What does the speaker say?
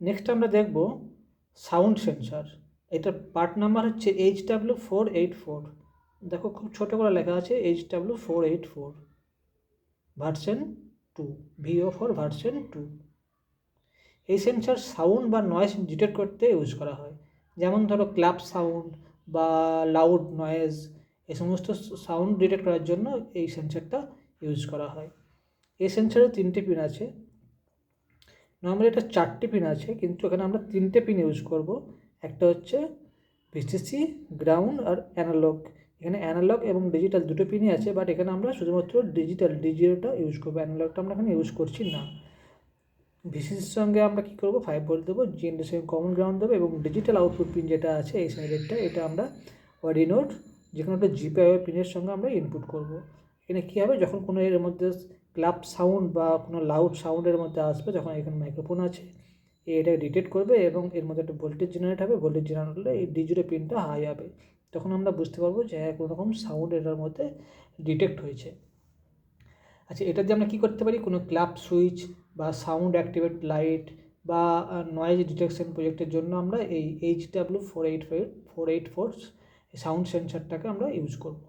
Next আমরা দেখব sound sensor. এটার পার্ট নাম্বার হচ্ছে HW484। দেখো খুব ছোটো করে লেখা আছে HW484 version 2, VO for version 2। এই সেন্সার সাউন্ড বা নয়েজ ডিটেক্ট করতে ইউজ করা হয়। যেমন ধরো ক্ল্যাপ সাউন্ড বা লাউড নয়েজ, এই সমস্ত সাউন্ড ডিটেক্ট করার জন্য এই সেন্সারটা ইউজ করা হয়। এই সেন্সারে 3টে পিন আছে। নর্মালি এটা 4টে পিন আছে, কিন্তু এখানে আমরা 3টে পিন ইউজ করব। একটা হচ্ছে ভিসিসি, গ্রাউন্ড আর অ্যানালগ। এখানে অ্যানালগ এবং ডিজিটাল দুটো পিনই আছে, বাট এখানে আমরা শুধুমাত্র ডিজিটালটা ইউজ করবো, অ্যানালগটা আমরা এখানে ইউজ করছি না। ভিসিসির সঙ্গে আমরা কী করবো, 5 ভোল্ট দেবো, জিএনডির সঙ্গে কমন গ্রাউন্ড দেবো, এবং ডিজিটাল আউটপুট পিন যেটা আছে এই সাইডেরটা, এটা আমরা অর্ডিনোর যে কোনো একটা জিপিআই পিনের সঙ্গে আমরা ইনপুট করব। এখানে কী হবে, যখন কোনো এর মধ্যে ক্লাব সাউন্ড বা কোনো লাউড সাউন্ডের মধ্যে আসবে, যখন এখানে মাইক্রোফোন আছে, এটা ডিটেক্ট করবে এবং এর মধ্যে একটা ভোল্টেজ জেনারেট হবে। ভোল্টেজ জেনারেট হলে এই ডিজিটাল পিনটা হাই হবে, তখন আমরা বুঝতে পারবো যে কোনো রকম সাউন্ড এটার মধ্যে ডিটেক্ট হয়েছে। আচ্ছা, এটা দিয়ে আমরা কী করতে পারি, কোনো ক্লাব সুইচ বা সাউন্ড অ্যাক্টিভেট লাইট বা নয়েজ ডিটেকশন প্রজেক্টের জন্য আমরা এই HW484 সাউন্ড সেন্সারটাকে আমরা ইউজ করব।